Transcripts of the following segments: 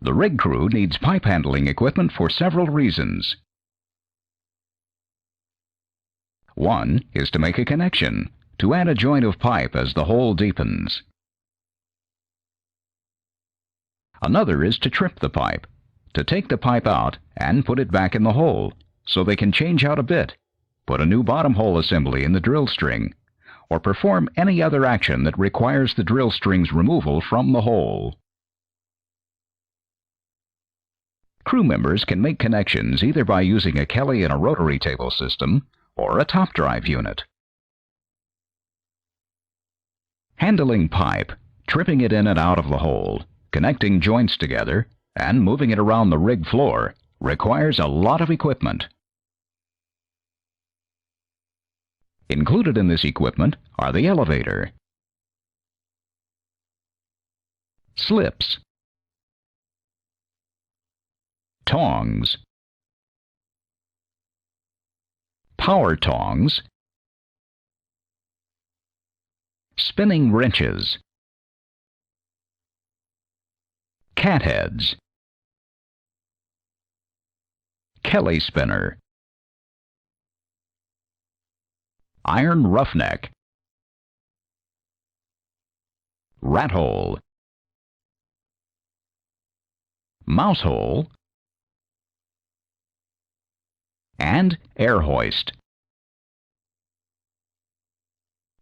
The rig crew needs pipe handling equipment for several reasons. One is to make a connection, to add a joint of pipe as the hole deepens. Another is to trip the pipe, to take the pipe out and put it back in the hole, so they can change out a bit, put a new bottom hole assembly in the drill string, or perform any other action that requires the drill string's removal from the hole. Crew members can make connections either by using a Kelly and a rotary table system or a top drive unit. Handling pipe, tripping it in and out of the hole, connecting joints together, and moving it around the rig floor requires a lot of equipment. Included in this equipment are the elevator, slips, tongs, power tongs, spinning wrenches, catheads, Kelly spinner, iron roughneck, rat hole, mouse hole, and air hoist.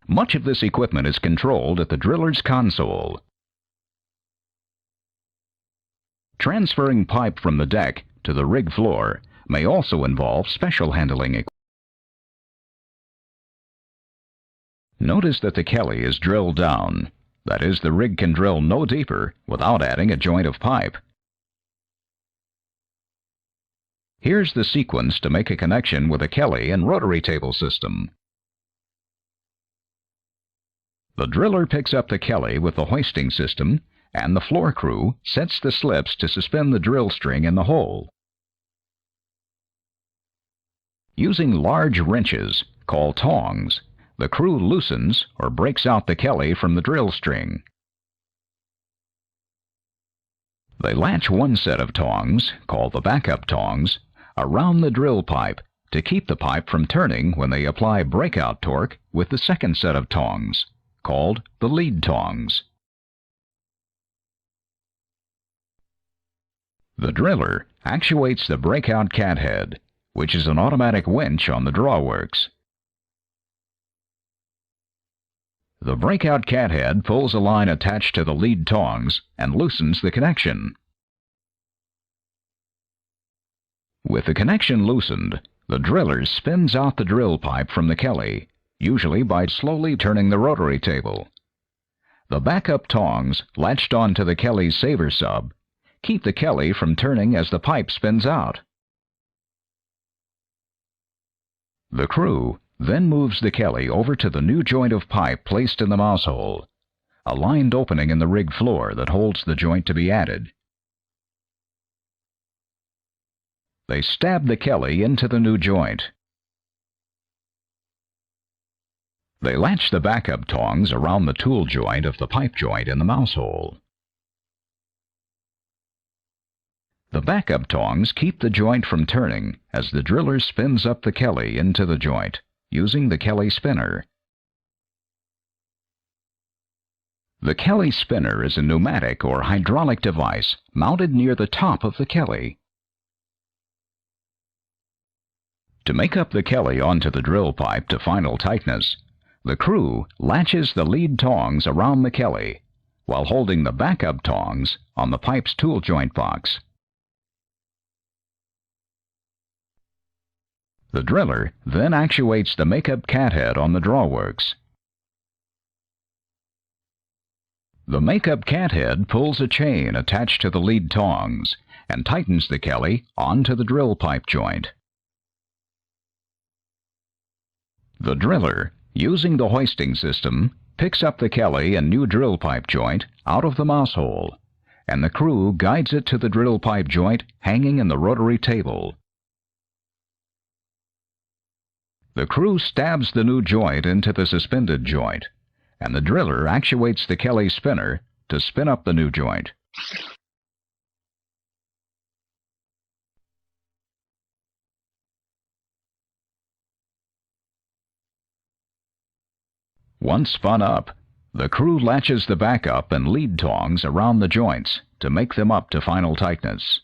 Much of this equipment is controlled at the driller's console. Transferring pipe from the deck to the rig floor may also involve special handling equipment. Notice that the Kelly is drilled down. That is, the rig can drill no deeper without adding a joint of pipe. Here's the sequence to make a connection with a Kelly and rotary table system. The driller picks up the Kelly with the hoisting system, and the floor crew sets the slips to suspend the drill string in the hole. Using large wrenches, called tongs, the crew loosens or breaks out the Kelly from the drill string. They latch one set of tongs, called the backup tongs, around the drill pipe to keep the pipe from turning when they apply breakout torque with the second set of tongs, called the lead tongs. The driller actuates the breakout cathead, which is an automatic winch on the drawworks. The breakout cathead pulls a line attached to the lead tongs and loosens the connection. With the connection loosened, the driller spins out the drill pipe from the Kelly, usually by slowly turning the rotary table. The backup tongs, latched onto the Kelly's saver sub, keep the Kelly from turning as the pipe spins out. The crew then moves the Kelly over to the new joint of pipe placed in the mouse hole, a lined opening in the rig floor that holds the joint to be added. They stab the Kelly into the new joint. They latch the backup tongs around the tool joint of the pipe joint in the mouse hole. The backup tongs keep the joint from turning as the driller spins up the Kelly into the joint, using the Kelly spinner. The Kelly spinner is a pneumatic or hydraulic device mounted near the top of the Kelly. To make up the Kelly onto the drill pipe to final tightness, the crew latches the lead tongs around the Kelly while holding the backup tongs on the pipe's tool joint box. The driller then actuates the makeup cathead on the drawworks. The makeup cathead pulls a chain attached to the lead tongs and tightens the Kelly onto the drill pipe joint. The driller, using the hoisting system, picks up the Kelly and new drill pipe joint out of the mouse hole, and the crew guides it to the drill pipe joint hanging in the rotary table. The crew stabs the new joint into the suspended joint, and the driller actuates the Kelly spinner to spin up the new joint. Once spun up, the crew latches the backup and lead tongs around the joints to make them up to final tightness.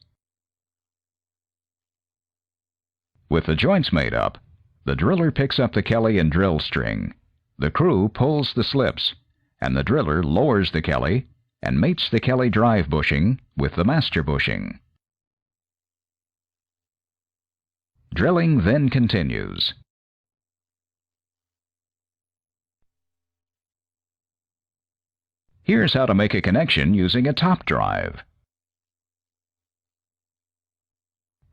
With the joints made up, the driller picks up the Kelly and drill string. The crew pulls the slips, and the driller lowers the Kelly and mates the Kelly drive bushing with the master bushing. Drilling then continues. Here's how to make a connection using a top drive.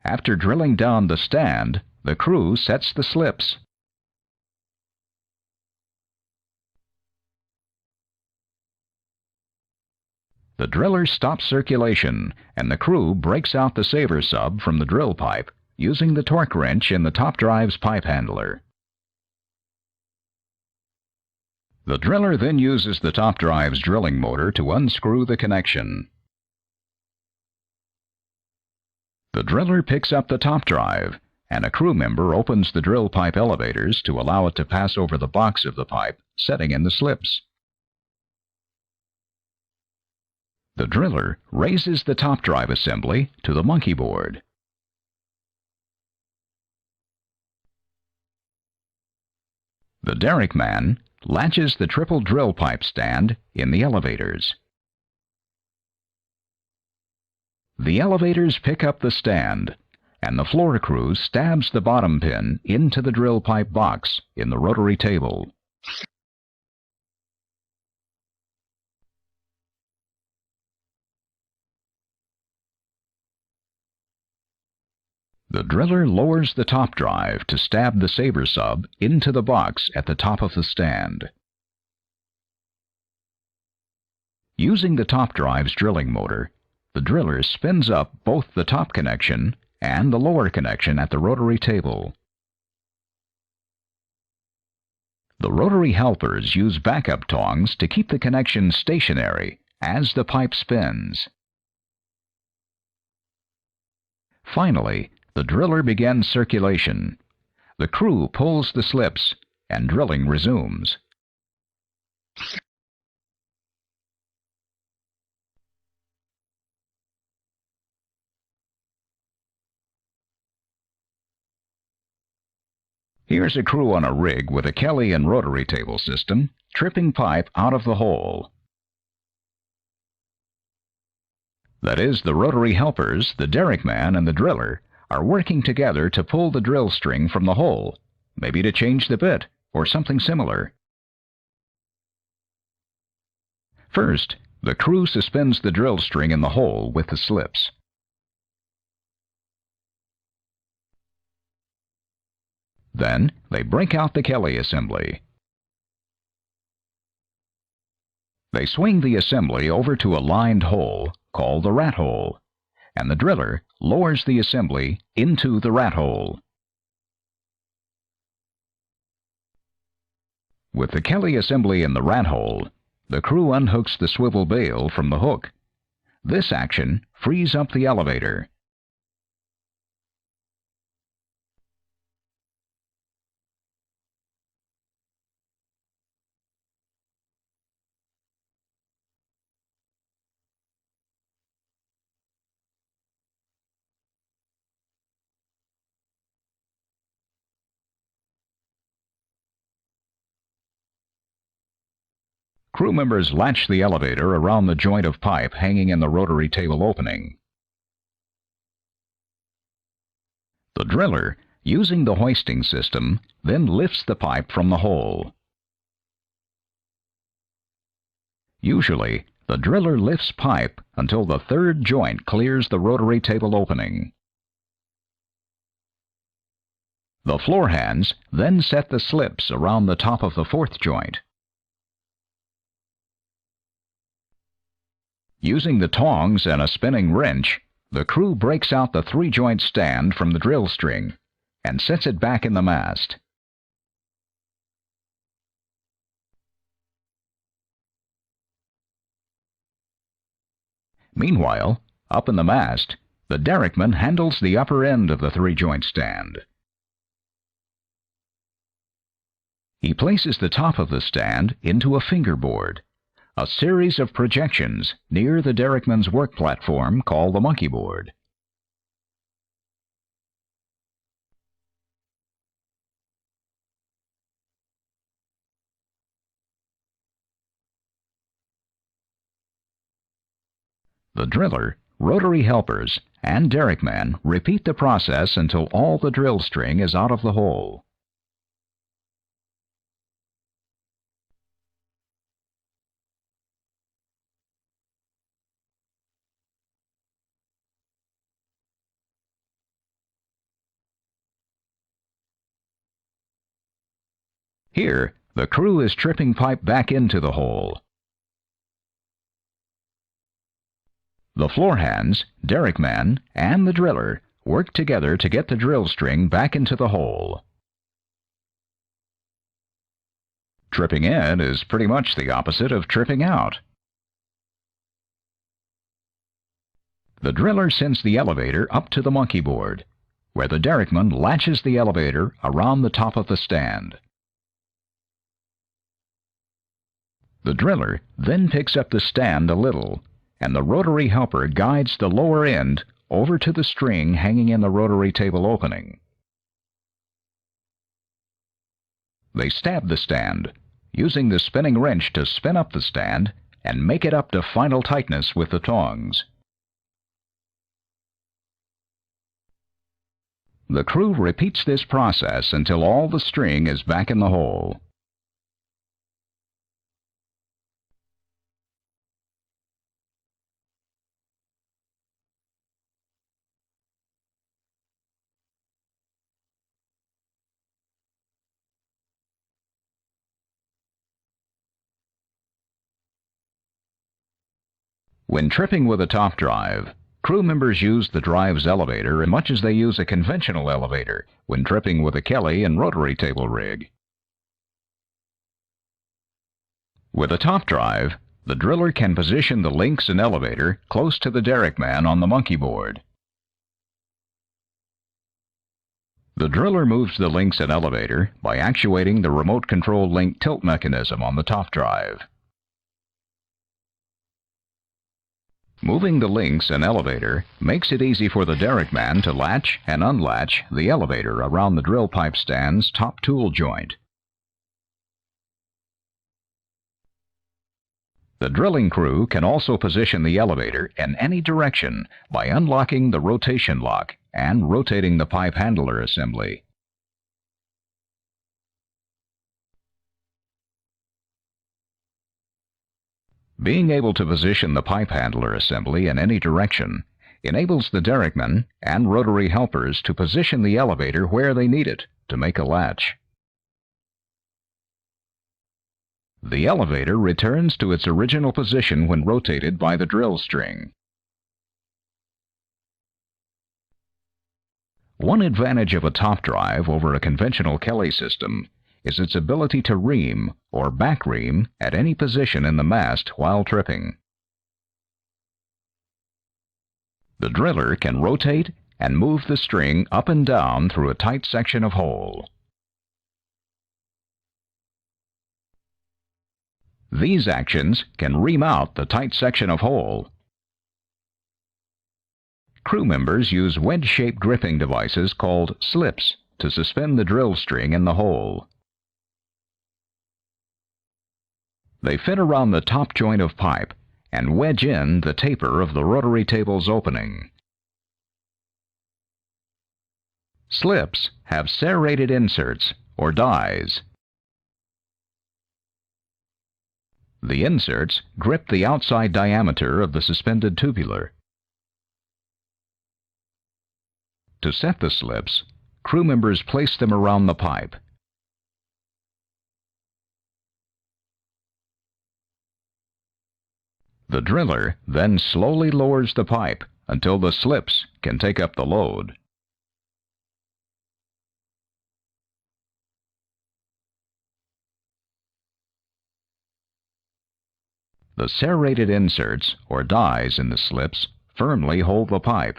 After drilling down the stand, the crew sets the slips. The driller stops circulation, and the crew breaks out the saver sub from the drill pipe using the torque wrench in the top drive's pipe handler. The driller then uses the top drive's drilling motor to unscrew the connection. The driller picks up the top drive, and a crew member opens the drill pipe elevators to allow it to pass over the box of the pipe, setting in the slips. The driller raises the top drive assembly to the monkey board. The derrick man latches the triple drill pipe stand in the elevators. The elevators pick up the stand, and the floor crew stabs the bottom pin into the drill pipe box in the rotary table. The driller lowers the top drive to stab the saver sub into the box at the top of the stand. Using the top drive's drilling motor, the driller spins up both the top connection and the lower connection at the rotary table. The rotary helpers use backup tongs to keep the connection stationary as the pipe spins. Finally, the driller begins circulation. The crew pulls the slips, and drilling resumes. Here's a crew on a rig with a Kelly and rotary table system, tripping pipe out of the hole. That is, the rotary helpers, the derrick man, and the driller are working together to pull the drill string from the hole, maybe to change the bit, or something similar. First, the crew suspends the drill string in the hole with the slips. Then, they break out the Kelly assembly. They swing the assembly over to a lined hole called the rat hole, and the driller lowers the assembly into the rat hole. With the Kelly assembly in the rat hole, the crew unhooks the swivel bail from the hook. This action frees up the elevator. Crew members latch the elevator around the joint of pipe hanging in the rotary table opening. The driller, using the hoisting system, then lifts the pipe from the hole. Usually, the driller lifts pipe until the third joint clears the rotary table opening. The floor hands then set the slips around the top of the fourth joint. Using the tongs and a spinning wrench, the crew breaks out the three-joint stand from the drill string and sets it back in the mast. Meanwhile, up in the mast, the derrickman handles the upper end of the three-joint stand. He places the top of the stand into a fingerboard, a series of projections near the derrickman's work platform called the monkey board. The driller, rotary helpers, and derrickman repeat the process until all the drill string is out of the hole. Here, the crew is tripping pipe back into the hole. The floor hands, derrickman, and the driller work together to get the drill string back into the hole. Tripping in is pretty much the opposite of tripping out. The driller sends the elevator up to the monkey board, where the derrickman latches the elevator around the top of the stand. The driller then picks up the stand a little, and the rotary helper guides the lower end over to the string hanging in the rotary table opening. They stab the stand, using the spinning wrench to spin up the stand and make it up to final tightness with the tongs. The crew repeats this process until all the string is back in the hole. When tripping with a top drive, crew members use the drive's elevator as much as they use a conventional elevator when tripping with a Kelly and rotary table rig. With a top drive, the driller can position the links and elevator close to the derrickman on the monkey board. The driller moves the links and elevator by actuating the remote control link tilt mechanism on the top drive. Moving the links and elevator makes it easy for the derrickman to latch and unlatch the elevator around the drill pipe stand's top tool joint. The drilling crew can also position the elevator in any direction by unlocking the rotation lock and rotating the pipe handler assembly. Being able to position the pipe handler assembly in any direction enables the derrickman and rotary helpers to position the elevator where they need it to make a latch. The elevator returns to its original position when rotated by the drill string. One advantage of a top drive over a conventional Kelly system is its ability to ream or back ream at any position in the mast while tripping. The driller can rotate and move the string up and down through a tight section of hole. These actions can ream out the tight section of hole. Crew members use wedge-shaped gripping devices called slips to suspend the drill string in the hole. They fit around the top joint of pipe and wedge in the taper of the rotary table's opening. Slips have serrated inserts or dies. The inserts grip the outside diameter of the suspended tubular. To set the slips, crew members place them around the pipe. The driller then slowly lowers the pipe until the slips can take up the load. The serrated inserts or dies in the slips firmly hold the pipe.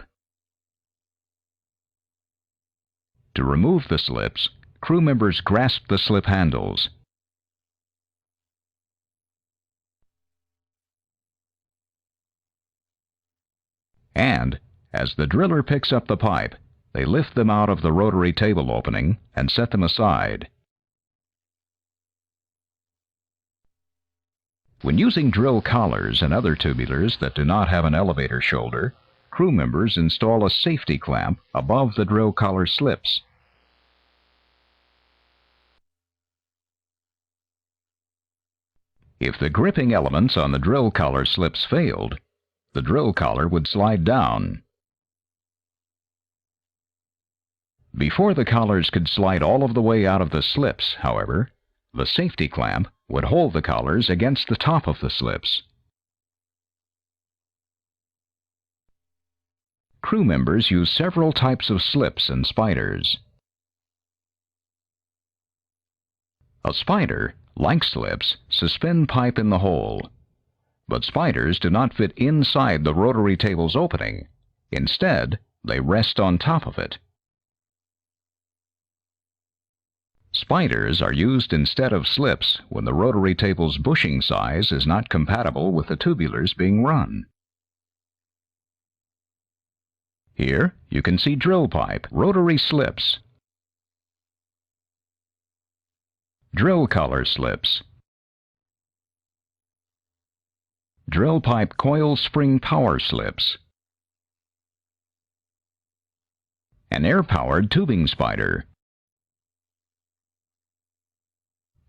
To remove the slips, Crew members grasp the slip handles. And, as the driller picks up the pipe, they lift them out of the rotary table opening and set them aside. When using drill collars and other tubulars that do not have an elevator shoulder, crew members install a safety clamp above the drill collar slips. If the gripping elements on the drill collar slips failed, the drill collar would slide down. Before the collars could slide all of the way out of the slips, however, the safety clamp would hold the collars against the top of the slips. Crew members use several types of slips and spiders. A spider, like slips, suspend pipe in the hole, but spiders do not fit inside the rotary table's opening. Instead, they rest on top of it. Spiders are used instead of slips when the rotary table's bushing size is not compatible with the tubulars being run. Here you can see drill pipe, rotary slips, drill collar slips, drill pipe coil spring power slips, an air-powered tubing spider,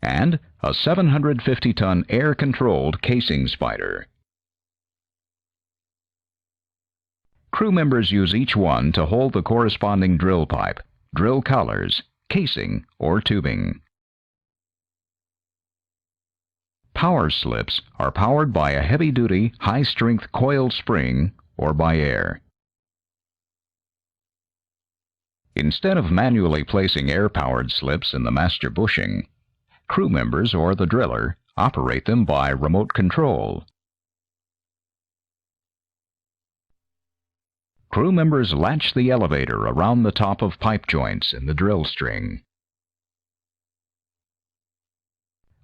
and a 750-ton air-controlled casing spider. Crew members use each one to hold the corresponding drill pipe, drill collars, casing, or tubing. Power slips are powered by a heavy-duty, high-strength coiled spring or by air. Instead of manually placing air-powered slips in the master bushing, crew members or the driller operate them by remote control. Crew members latch the elevator around the top of pipe joints in the drill string.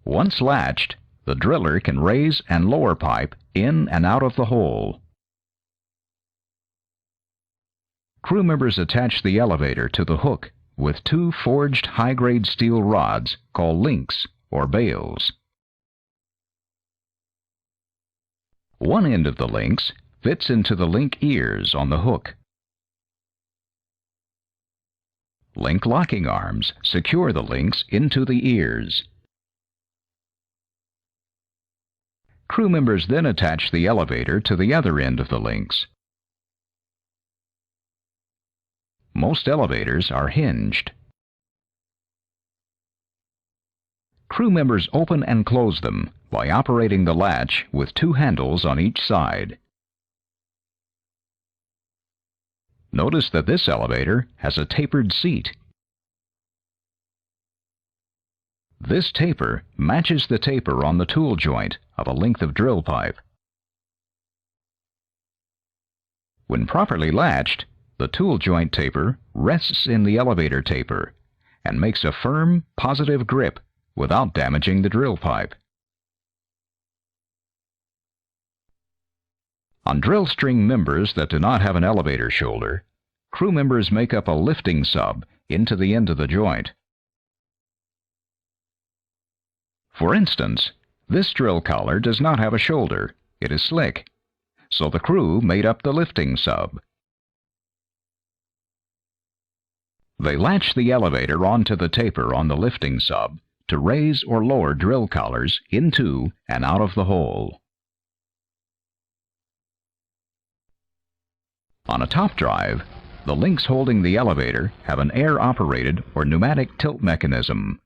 Once latched, the driller can raise and lower pipe in and out of the hole. Crew members attach the elevator to the hook with two forged high-grade steel rods called links or bales. One end of the links fits into the link ears on the hook. Link locking arms secure the links into the ears. Crew members then attach the elevator to the other end of the links. Most elevators are hinged. Crew members open and close them by operating the latch with two handles on each side. Notice that this elevator has a tapered seat. This taper matches the taper on the tool joint of a length of drill pipe. When properly latched, the tool joint taper rests in the elevator taper and makes a firm, positive grip without damaging the drill pipe. On drill string members that do not have an elevator shoulder, crew members make up a lifting sub into the end of the joint. For instance, this drill collar does not have a shoulder, it is slick, so the crew made up the lifting sub. They latch the elevator onto the taper on the lifting sub to raise or lower drill collars into and out of the hole. On a top drive, the links holding the elevator have an air-operated or pneumatic tilt mechanism.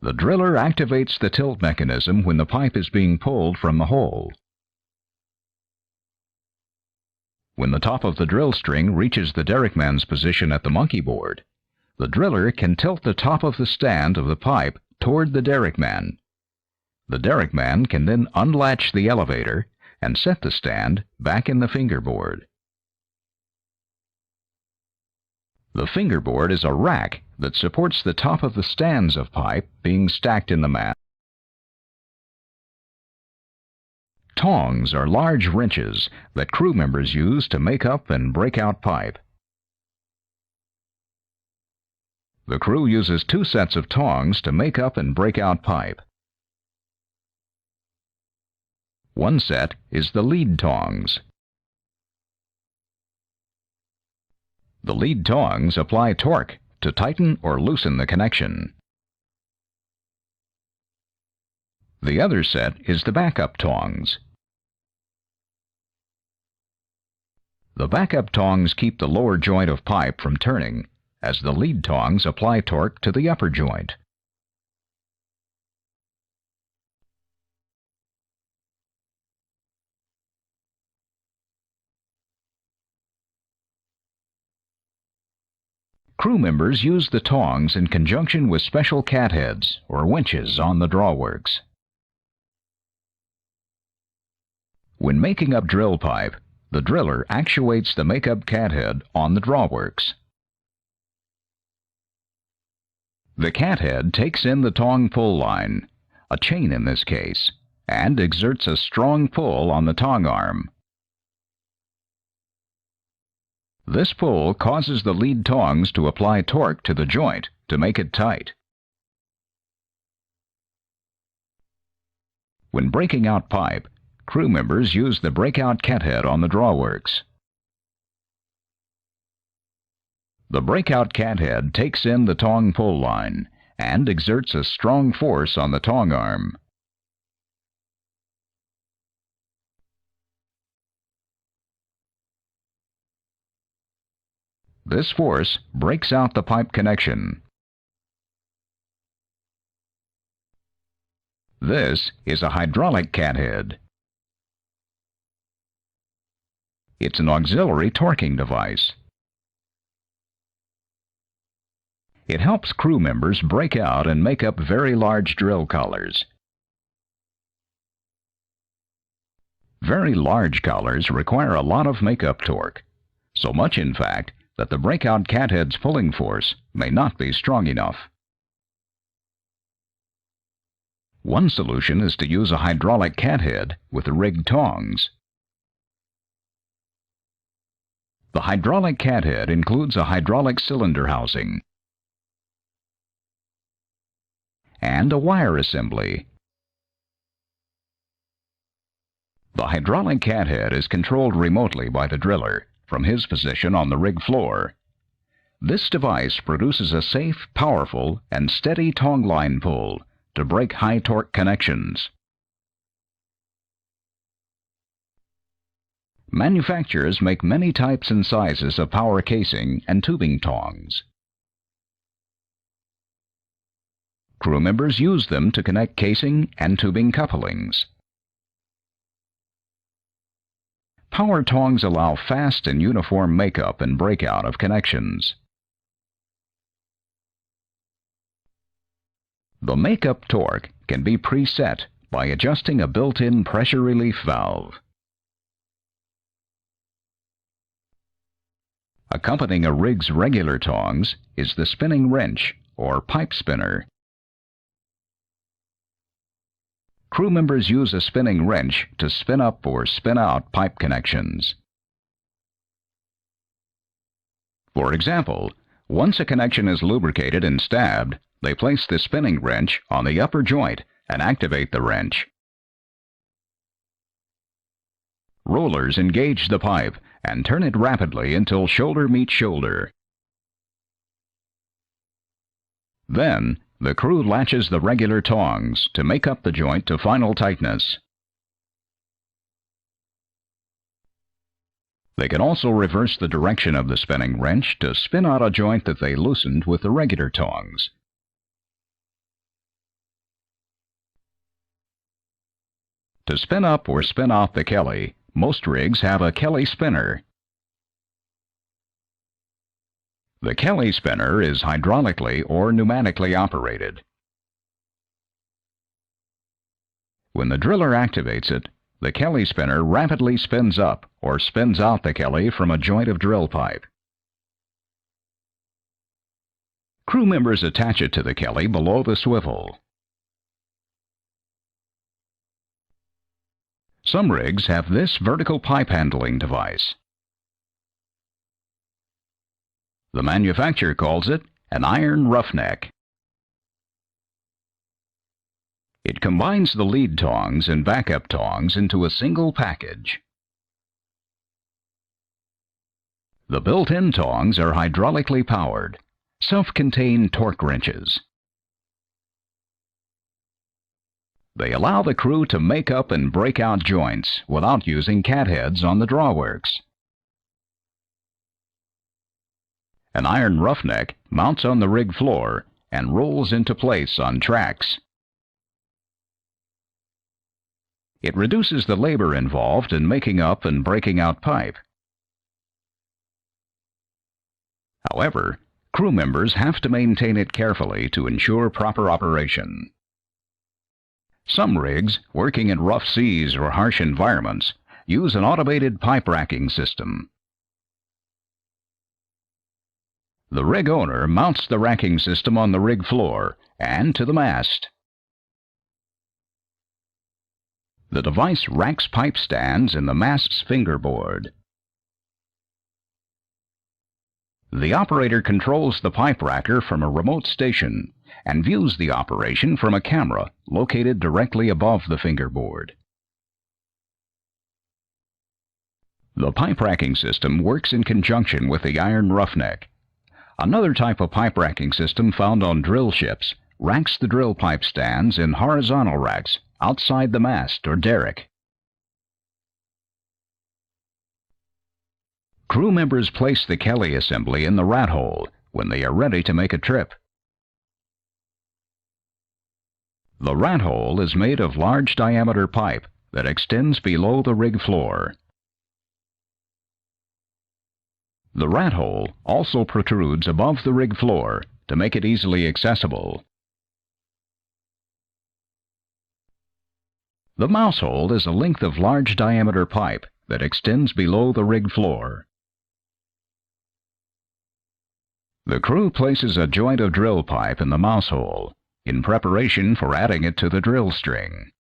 The driller activates the tilt mechanism when the pipe is being pulled from the hole. When the top of the drill string reaches the derrickman's position at the monkey board, the driller can tilt the top of the stand of the pipe toward the derrickman. The derrickman can then unlatch the elevator and set the stand back in the fingerboard. The fingerboard is a rack that supports the top of the stands of pipe being stacked in the mat. Tongs are large wrenches that crew members use to make up and break out pipe. The crew uses 2 sets of tongs to make up and break out pipe. One set is the lead tongs. The lead tongs apply torque to tighten or loosen the connection. The other set is the backup tongs. The backup tongs keep the lower joint of pipe from turning, as the lead tongs apply torque to the upper joint. Crew members use the tongs in conjunction with special catheads or winches on the drawworks. When making up drill pipe, the driller actuates the make-up cathead on the drawworks. The cathead takes in the tong pull line, a chain in this case, and exerts a strong pull on the tong arm. This pull causes the lead tongs to apply torque to the joint to make it tight. When breaking out pipe, crew members use the breakout cathead on the drawworks. The breakout cathead takes in the tong pull line and exerts a strong force on the tong arm. This force breaks out the pipe connection. This is a hydraulic cathead. It's an auxiliary torquing device. It helps crew members break out and make up very large drill collars. Very large collars require a lot of make-up torque, so much in fact that the breakout cathead's pulling force may not be strong enough. One solution is to use a hydraulic cathead with the rigged tongs. The hydraulic cathead includes a hydraulic cylinder housing and a wire assembly. The hydraulic cathead is controlled remotely by the driller from his position on the rig floor. This device produces a safe, powerful, and steady tong line pull to break high torque connections. Manufacturers make many types and sizes of power casing and tubing tongs. Crew members use them to connect casing and tubing couplings. Power tongs allow fast and uniform makeup and breakout of connections. The makeup torque can be preset by adjusting a built-in pressure relief valve. Accompanying a rig's regular tongs is the spinning wrench or pipe spinner. Crew members use a spinning wrench to spin up or spin out pipe connections. For example, once a connection is lubricated and stabbed, they place the spinning wrench on the upper joint and activate the wrench. Rollers engage the pipe and turn it rapidly until shoulder meets shoulder. Then, the crew latches the regular tongs to make up the joint to final tightness. They can also reverse the direction of the spinning wrench to spin out a joint that they loosened with the regular tongs. To spin up or spin out the Kelly, most rigs have a Kelly spinner. The Kelly spinner is hydraulically or pneumatically operated. When the driller activates it, the Kelly spinner rapidly spins up or spins out the Kelly from a joint of drill pipe. Crew members attach it to the Kelly below the swivel. Some rigs have this vertical pipe handling device. The manufacturer calls it an iron roughneck. It combines the lead tongs and backup tongs into a single package. The built-in tongs are hydraulically powered, self-contained torque wrenches. They allow the crew to make up and break out joints without using catheads on the drawworks. An iron roughneck mounts on the rig floor and rolls into place on tracks. It reduces the labor involved in making up and breaking out pipe. However, crew members have to maintain it carefully to ensure proper operation. Some rigs, working in rough seas or harsh environments, use an automated pipe racking system. The rig owner mounts the racking system on the rig floor and to the mast. The device racks pipe stands in the mast's fingerboard. The operator controls the pipe racker from a remote station and views the operation from a camera located directly above the fingerboard. The pipe racking system works in conjunction with the iron roughneck. Another type of pipe racking system found on drill ships racks the drill pipe stands in horizontal racks outside the mast or derrick. Crew members place the Kelly assembly in the rat hole when they are ready to make a trip. The rat hole is made of large diameter pipe that extends below the rig floor. The rat hole also protrudes above the rig floor to make it easily accessible. The mouse hole is a length of large diameter pipe that extends below the rig floor. The crew places a joint of drill pipe in the mouse hole in preparation for adding it to the drill string.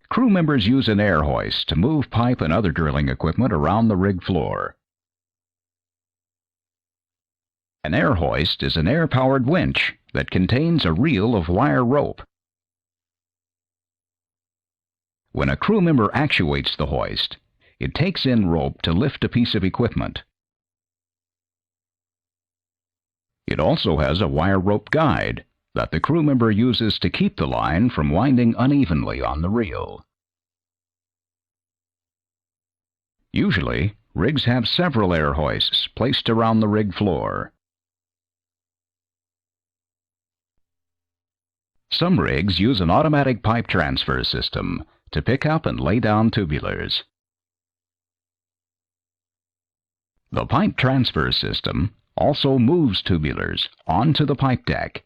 Crew members use an air hoist to move pipe and other drilling equipment around the rig floor. An air hoist is an air-powered winch that contains a reel of wire rope. When a crew member actuates the hoist, it takes in rope to lift a piece of equipment. It also has a wire rope guide that the crew member uses to keep the line from winding unevenly on the reel. Usually, rigs have several air hoists placed around the rig floor. Some rigs use an automatic pipe transfer system to pick up and lay down tubulars. The pipe transfer system also moves tubulars onto the pipe deck.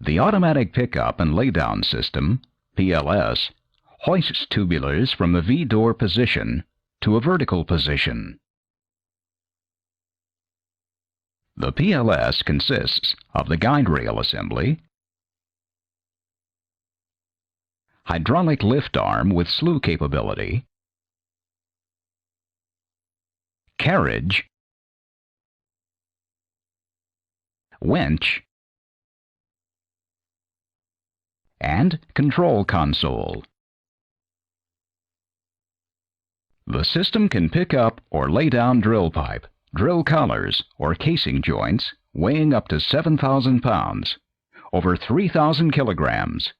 The automatic pickup and laydown system, PLS, hoists tubulars from the V-door position to a vertical position. The PLS consists of the guide rail assembly, hydraulic lift arm with slew capability, carriage, winch, and control console. The system can pick up or lay down drill pipe, drill collars, or casing joints weighing up to 7,000 pounds, over 3,000 kilograms,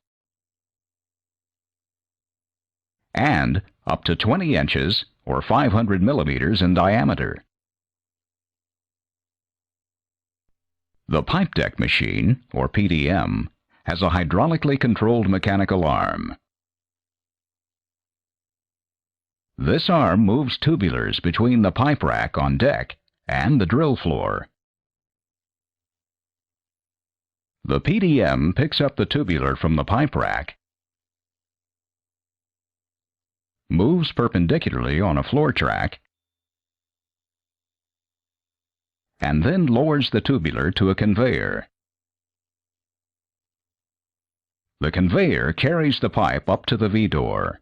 and up to 20 inches or 500 millimeters in diameter. The pipe deck machine, or PDM, has a hydraulically controlled mechanical arm. This arm moves tubulars between the pipe rack on deck and the drill floor. The PDM picks up the tubular from the pipe rack, moves perpendicularly on a floor track, and then lowers the tubular to a conveyor. The conveyor carries the pipe up to the V-door.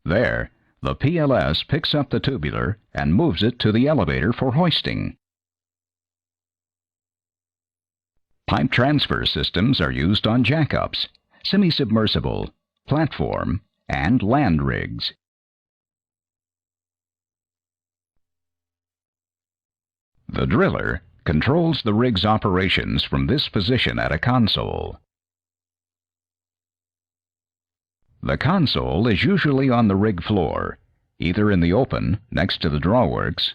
There, the PLS picks up the tubular and moves it to the elevator for hoisting. Pipe transfer systems are used on jackups, semi-submersible, platform, and land rigs. The driller controls the rig's operations from this position at a console. The console is usually on the rig floor, either in the open next to the drawworks,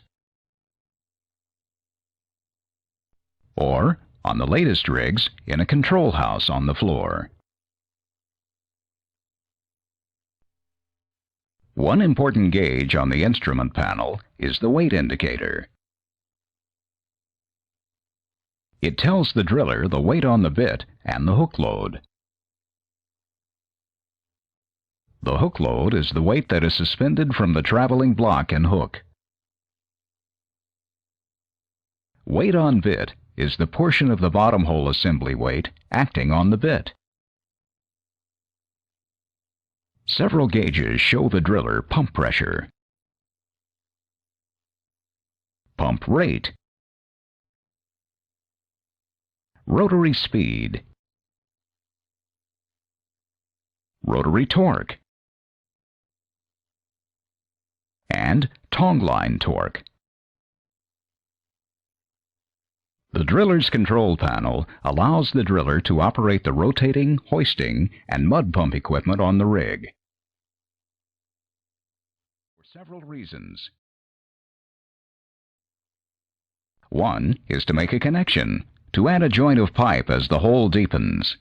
or, on the latest rigs, in a control house on the floor. One important gauge on the instrument panel is the weight indicator. It tells the driller the weight on the bit and the hook load. The hook load is the weight that is suspended from the traveling block and hook. Weight on bit is the portion of the bottom hole assembly weight acting on the bit. Several gauges show the driller pump pressure, pump rate, rotary speed, rotary torque, and tongline torque. The driller's control panel allows the driller to operate the rotating, hoisting, and mud pump equipment on the rig. For several reasons. One is to make a connection, to add a joint of pipe as the hole deepens.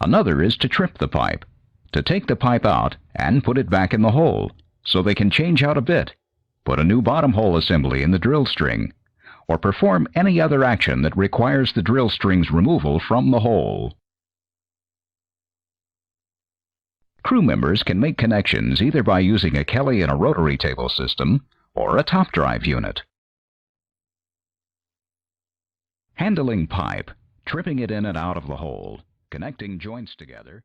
Another is to trip the pipe, to take the pipe out and put it back in the hole, so they can change out a bit, put a new bottom hole assembly in the drill string, or perform any other action that requires the drill string's removal from the hole. Crew members can make connections either by using a Kelly and a rotary table system or a top drive unit. Handling pipe, tripping it in and out of the hole, connecting joints together,